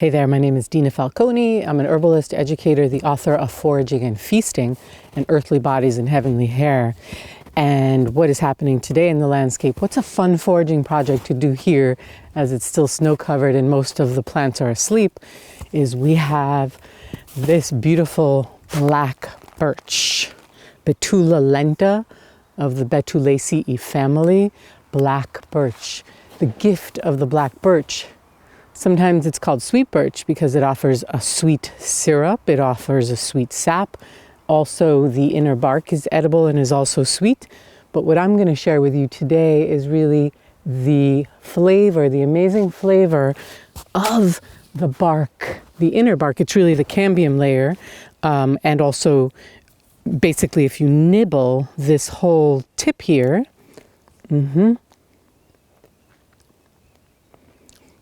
Hey there, my name is Dina Falconi. I'm an herbalist, educator, the author of Foraging and Feasting and Earthly Bodies and Heavenly Hair. And what is happening today in the landscape? What's a fun foraging project to do here as it's still snow covered and most of the plants are asleep is we have this beautiful black birch, Betula lenta of the Betulaceae family, black birch. The gift of the black birch. Sometimes it's called sweet birch because it offers a sweet syrup, it offers a sweet sap. Also, the inner bark is edible and is also sweet. But what I'm going to share with you today is really the flavor, the amazing flavor of the bark, the inner bark. It's really the cambium layer. And also, basically, if you nibble this whole tip here,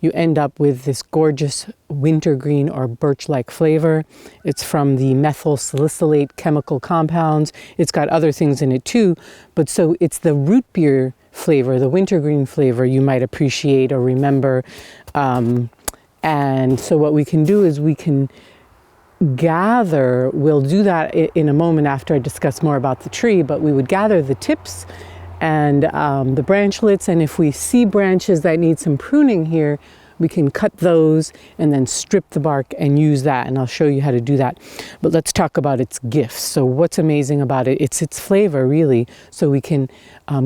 you end up with this gorgeous wintergreen or birch-like flavor. It's from the methyl salicylate chemical compounds. It's got other things in it too, but so it's the root beer flavor, the wintergreen flavor you might appreciate or remember. And so what we can do is we can gather, we'll do that in a moment after I discuss more about the tree, but we would gather the tips and the branchlets, and if we see branches that need some pruning here, we can cut those and then strip the bark and use that, and I'll show you how to do that. But let's talk about its gifts. So what's amazing about it? It's its flavor, really. So we can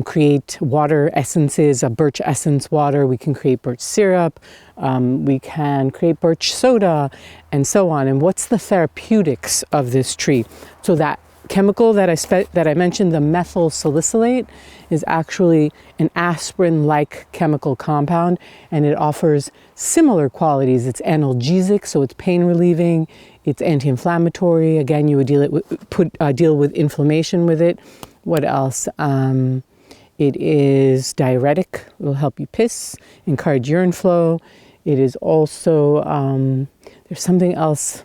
create water essences, a birch essence water, we can create birch syrup, we can create birch soda, and so on. And what's the therapeutics of this tree? So that chemical that I mentioned, the methyl salicylate, is actually an aspirin-like chemical compound, and it offers similar qualities. It's analgesic, so it's pain relieving. It's anti-inflammatory. Again, you would deal with inflammation with it. What else? It is diuretic. It will help you piss, encourage urine flow. It is also there's something else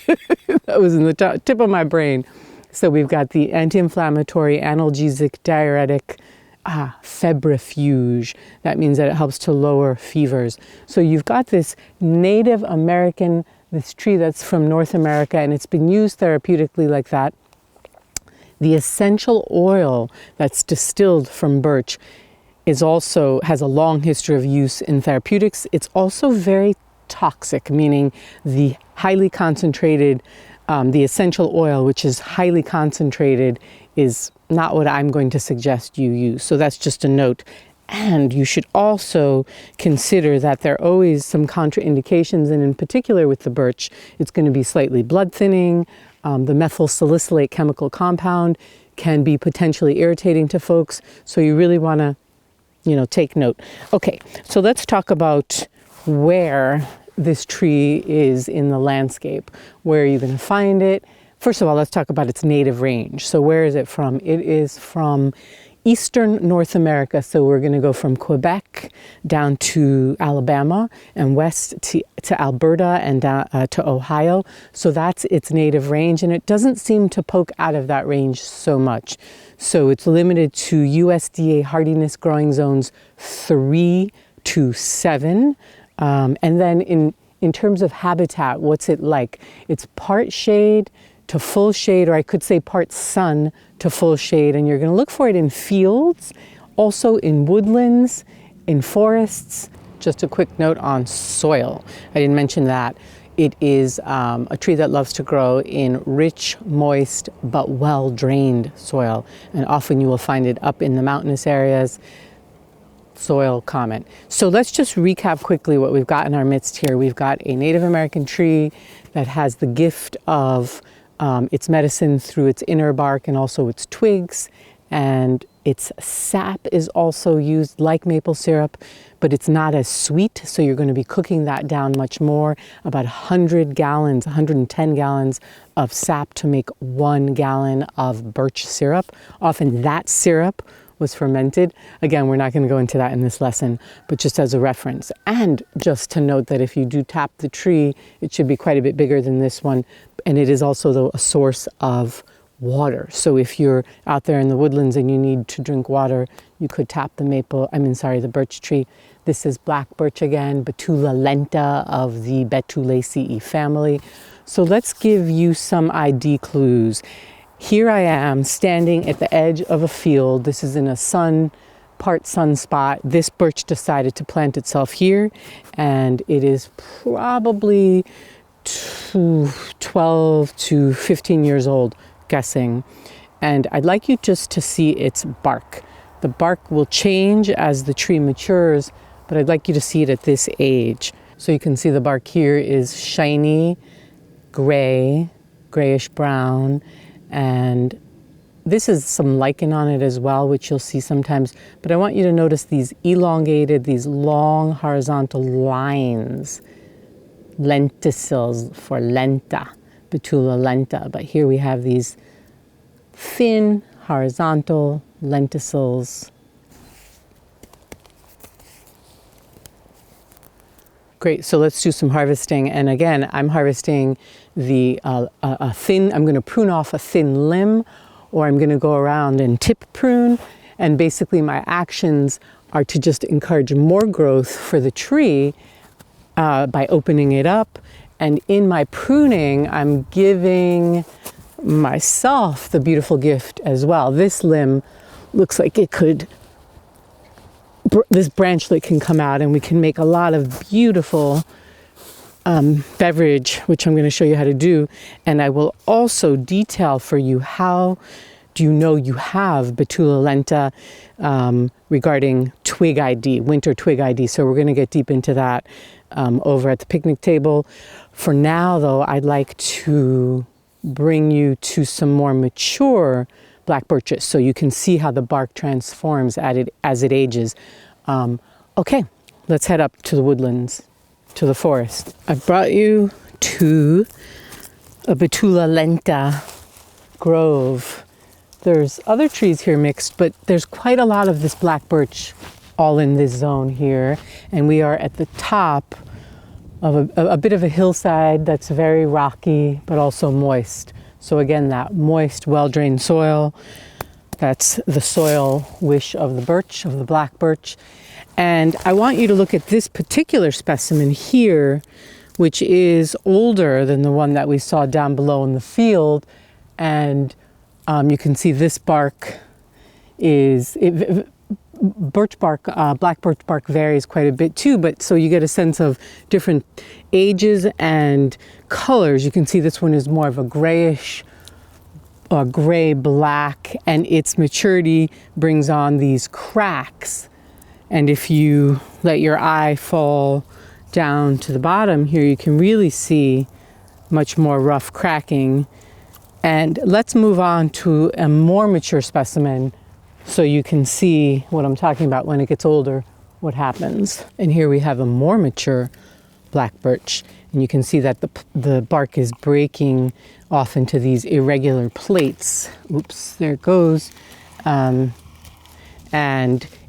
that was in the tip of my brain. So we've got the anti-inflammatory, analgesic, diuretic, febrifuge. That means that it helps to lower fevers. So you've got this Native American, this tree that's from North America, and it's been used therapeutically like that. The essential oil that's distilled from birch has a long history of use in therapeutics. It's also very toxic, meaning the highly concentrated the essential oil, which is highly concentrated, is not what I'm going to suggest you use. So that's just a note. And you should also consider that there are always some contraindications, and in particular with the birch, it's going to be slightly blood thinning. The methyl salicylate chemical compound can be potentially irritating to folks. So you really want to, take note. Okay, so let's talk about where this tree is in the landscape. Where are you going to find it? First of all, let's talk about its native range. So where is it from? It is from eastern North America. So we're going to go from Quebec down to Alabama and west to Alberta and down to Ohio. So that's its native range, and it doesn't seem to poke out of that range so much. So it's limited to USDA hardiness growing zones 3 to 7. And then in terms of habitat, what's it like? It's part shade to full shade, or I could say part sun to full shade. And you're going to look for it in fields, also in woodlands, in forests. Just a quick note on soil. I didn't mention that. It is a tree that loves to grow in rich, moist, but well-drained soil. And often you will find it up in the mountainous areas. Soil comment. So let's just recap quickly what we've got in our midst here. We've got a Native American tree that has the gift of its medicine through its inner bark and also its twigs, and its sap is also used like maple syrup, but it's not as sweet, so you're going to be cooking that down much more. About 100 gallons, 110 gallons of sap to make 1 gallon of birch syrup. Often that syrup was fermented. Again, we're not going to go into that in this lesson, but just as a reference. And just to note that if you do tap the tree, it should be quite a bit bigger than this one. And it is also, though, a source of water. So if you're out there in the woodlands and you need to drink water, you could tap the birch tree. This is black birch again, Betula lenta of the Betulaceae family. So let's give you some ID clues. Here I am standing at the edge of a field. This is in a part sun spot. This birch decided to plant itself here, and it is probably 12 to 15 years old, guessing. And I'd like you just to see its bark. The bark will change as the tree matures, but I'd like you to see it at this age. So you can see the bark here is shiny, gray, grayish brown, and this is some lichen on it as well, which you'll see sometimes. But I want you to notice these elongated, these long horizontal lines. Lenticels for Lenta, Betula lenta. But here we have these thin horizontal lenticels. Great, so let's do some harvesting. And again, I'm harvesting the I'm going to prune off a thin limb, or I'm going to go around and tip prune. And basically my actions are to just encourage more growth for the tree by opening it up. And in my pruning, I'm giving myself the beautiful gift as well. This limb looks like it could, this branchlet can come out and we can make a lot of beautiful beverage, which I'm going to show you how to do. And I will also detail for you how do you know you have Betula lenta regarding twig ID, winter twig ID. So we're going to get deep into that over at the picnic table. For now, though, I'd like to bring you to some more mature black birches so you can see how the bark transforms as it ages. Okay, let's head up to the woodlands, to the forest. I brought you to a Betula lenta grove. There's other trees here mixed, but there's quite a lot of this black birch all in this zone here. And we are at the top of a bit of a hillside that's very rocky, but also moist. So again, that moist, well-drained soil, that's the soil wish of the birch, of the black birch. And I want you to look at this particular specimen here, which is older than the one that we saw down below in the field. And you can see this bark is, birch bark, black birch bark varies quite a bit too, but so you get a sense of different ages and colors. You can see this one is more of a grayish, gray black, and its maturity brings on these cracks. And if you let your eye fall down to the bottom here, you can really see much more rough cracking. And let's move on to a more mature specimen so you can see what I'm talking about when it gets older, what happens. And here we have a more mature black birch, and you can see that the bark is breaking off into these irregular plates. Oops, there it goes. And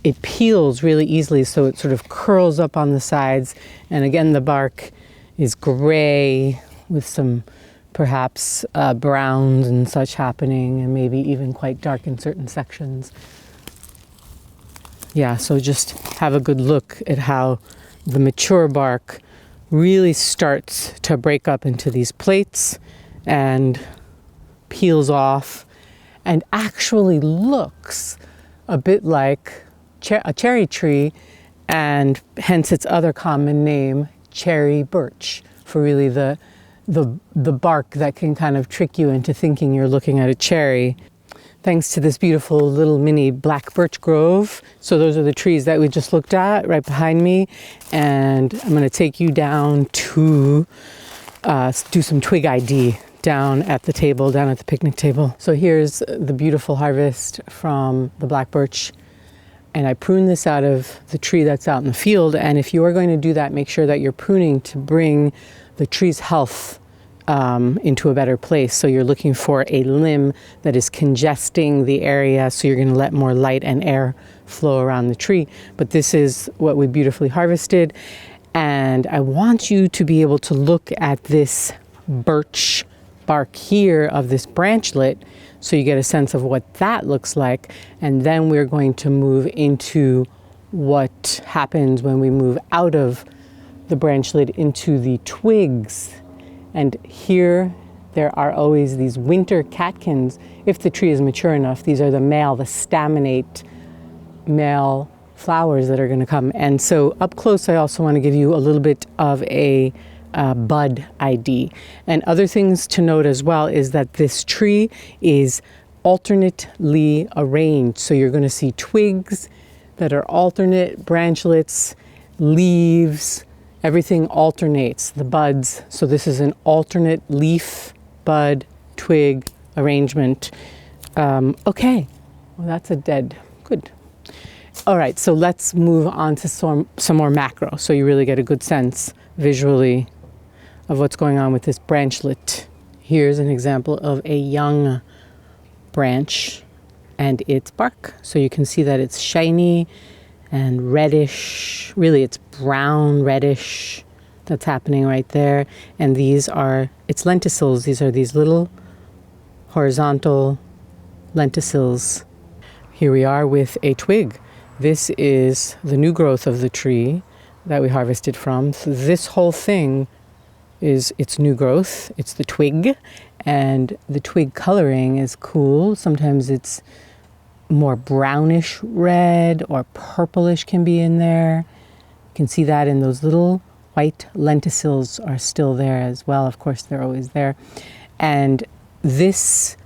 it peels really easily, so it sort of curls up on the sides. And again, the bark is gray with some perhaps browns and such happening, and maybe even quite dark in certain sections. Yeah, so just have a good look at how the mature bark really starts to break up into these plates and peels off and actually looks a bit like a cherry tree, and hence its other common name, cherry birch, for really the bark that can kind of trick you into thinking you're looking at a cherry. Thanks to this beautiful little mini black birch grove. So those are the trees that we just looked at right behind me. And I'm going to take you down to do some twig ID down at the table, down at the picnic table. So here's the beautiful harvest from the black birch. And I prune this out of the tree that's out in the field. And if you are going to do that, make sure that you're pruning to bring the tree's health into a better place. So you're looking for a limb that is congesting the area, so you're going to let more light and air flow around the tree. But this is what we beautifully harvested. And I want you to be able to look at this birch bark here of this branchlet, so you get a sense of what that looks like. And then we're going to move into what happens when we move out of the branchlet into the twigs. And here there are always these winter catkins. If the tree is mature enough, these are the staminate male flowers that are going to come. And so up close, I also want to give you a little bit of a bud ID. And other things to note as well is that this tree is alternately arranged. So you're going to see twigs that are alternate, branchlets, leaves, everything alternates, the buds. So this is an alternate leaf, bud, twig arrangement. Okay, well, that's a dead, good. All right, so let's move on to some more macro, so you really get a good sense visually of what's going on with this branchlet. Here's an example of a young branch and its bark. So you can see that it's shiny and reddish. Really, it's brown, reddish. That's happening right there. And these are, it's lenticels. These are these little horizontal lenticels. Here we are with a twig. This is the new growth of the tree that we harvested from. So this whole thing is its new growth. It's the twig, and the twig coloring is cool. Sometimes it's more brownish red or purplish can be in there. You can see that in those little white lenticels are still there as well. Of course, they're always there. And this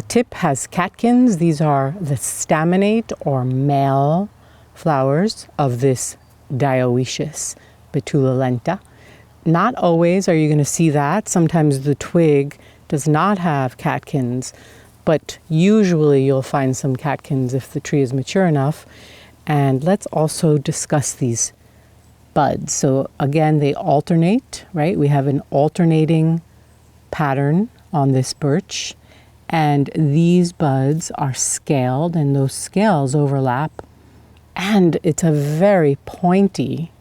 tip has catkins. These are the staminate or male flowers of this dioecious Betula lenta. Not always are you going to see that. Sometimes the twig does not have catkins, but usually you'll find some catkins if the tree is mature enough. And let's also discuss these buds. So again, they alternate, right? We have an alternating pattern on this birch. And these buds are scaled, and those scales overlap. And it's a very pointy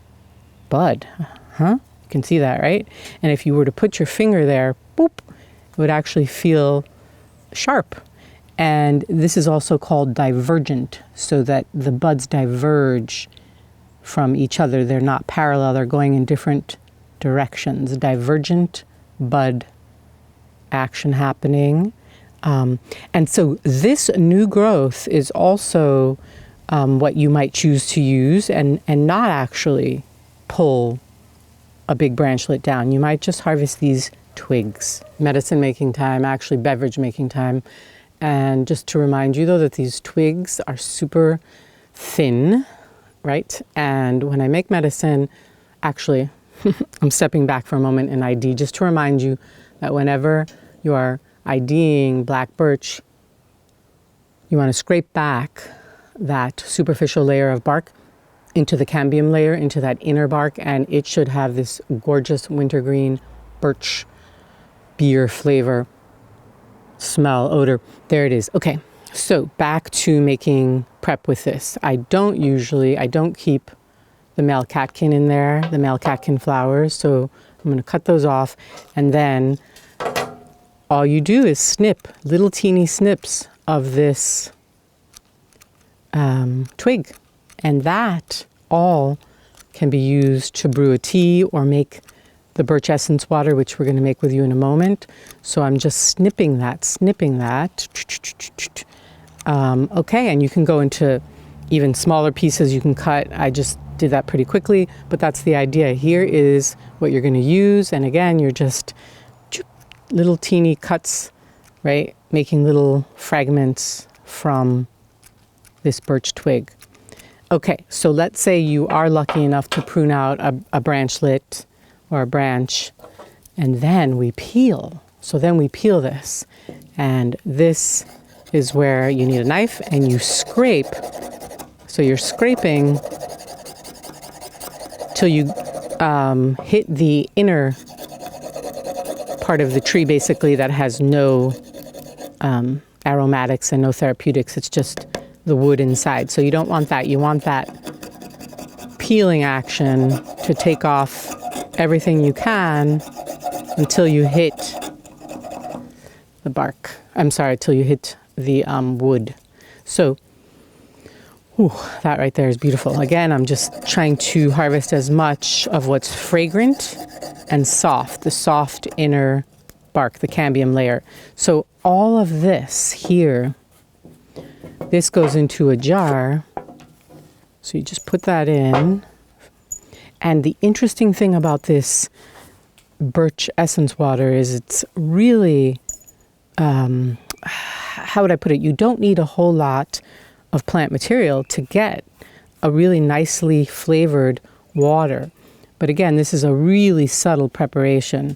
bud, huh? You can see that, right? And if you were to put your finger there, boop, it would actually feel sharp. And this is also called divergent, so that the buds diverge from each other. They're not parallel, they're going in different directions. Divergent bud action happening. And so this new growth is also what you might choose to use and not actually pull a big branchlet down. You might just harvest these twigs. Medicine making time, actually beverage making time. And just to remind you though that these twigs are super thin, right? And when I make medicine, actually, I'm stepping back for a moment in ID just to remind you that whenever you are IDing black birch, you want to scrape back that superficial layer of bark into the cambium layer, into that inner bark, and it should have this gorgeous wintergreen birch beer flavor, smell, odor. There it is. Okay, so back to making prep with this. I don't keep the male catkin in there, the male catkin flowers, so I'm going to cut those off, and then all you do is snip little teeny snips of this twig. And that all can be used to brew a tea or make the birch essence water, which we're going to make with you in a moment. So I'm just snipping that. Okay, and you can go into even smaller pieces you can cut. I just did that pretty quickly, but that's the idea. Here is what you're going to use. And again, you're just little teeny cuts, right? Making little fragments from this birch twig. Okay, so let's say you are lucky enough to prune out a branchlet or a branch, and then we peel. So then we peel this, and this is where you need a knife and you scrape. So you're scraping till you hit the inner part of the tree basically that has no aromatics and no therapeutics. It's just the wood inside. So you don't want that. You want that peeling action to take off everything you can until you hit the bark. I'm sorry, till you hit the wood. So Ooh, that right there is beautiful. Again, I'm just trying to harvest as much of what's fragrant and soft, the soft inner bark, the cambium layer. So all of this here, this goes into a jar. So you just put that in. And the interesting thing about this birch essence water is it's really, how would I put it? You don't need a whole lot of plant material to get a really nicely flavored water. But again, this is a really subtle preparation.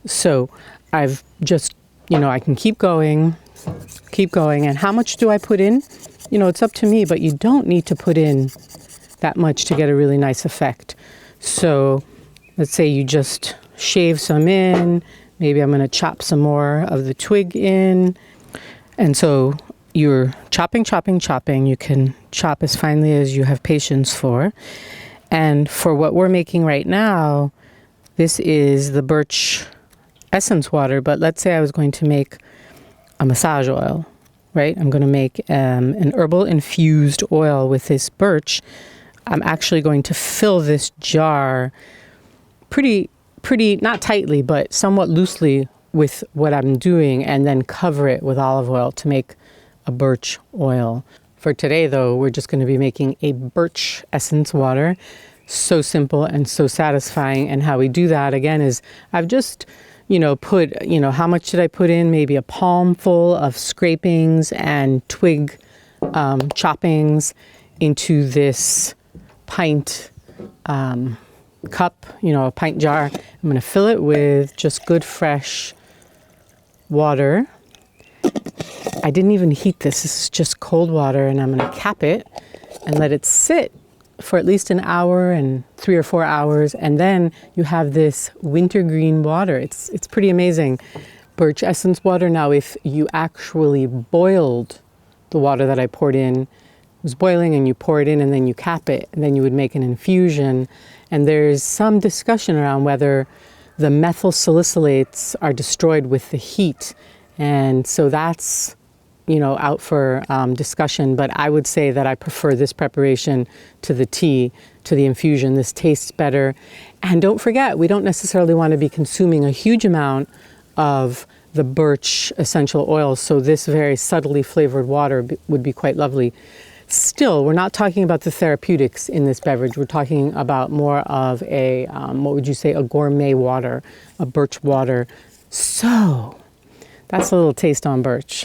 So I've just, I can keep going. And how much do I put in? It's up to me, but you don't need to put in that much to get a really nice effect. So let's say you just shave some in. Maybe I'm going to chop some more of the twig in. And so you're chopping. You can chop as finely as you have patience for. And for what we're making right now, this is the birch essence water. But let's say I was going to make a massage oil, right? I'm going to make an herbal infused oil with this birch. I'm actually going to fill this jar pretty, not tightly, but somewhat loosely with what I'm doing, and then cover it with olive oil to make a birch oil. For today, though, we're just going to be making a birch essence water. So simple and so satisfying. And how we do that, again, is I've just, put, how much did I put in? Maybe a palmful of scrapings and twig choppings into this pint cup, a pint jar. I'm going to fill it with just good fresh water. I didn't even heat this. This is just cold water, and I'm going to cap it and let it sit for at least an hour and 3 or 4 hours, and then you have this wintergreen water. It's pretty amazing. Birch essence water. Now, if you actually boiled the water that I poured in, it was boiling, and you pour it in and then you cap it, and then you would make an infusion. And there's some discussion around whether the methyl salicylates are destroyed with the heat. And so that's, out for discussion. But I would say that I prefer this preparation to the tea, to the infusion. This tastes better. And don't forget, we don't necessarily want to be consuming a huge amount of the birch essential oils. So this very subtly flavored water would be quite lovely. Still, we're not talking about the therapeutics in this beverage. We're talking about more of a, what would you say, a gourmet water, a birch water. So that's a little taste on birch.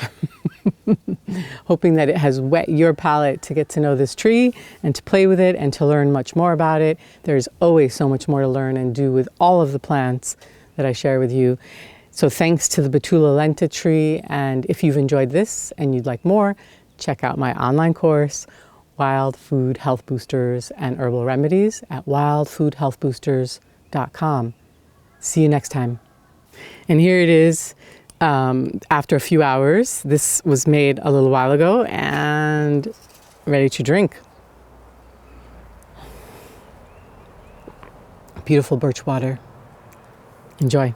Hoping that it has whet your palate to get to know this tree and to play with it and to learn much more about it. There's always so much more to learn and do with all of the plants that I share with you. So thanks to the Betula Lenta tree. And if you've enjoyed this and you'd like more, check out my online course, Wild Food Health Boosters and Herbal Remedies, at wildfoodhealthboosters.com. See you next time. And here it is. After a few hours. This was made a little while ago and ready to drink. Beautiful birch water. Enjoy.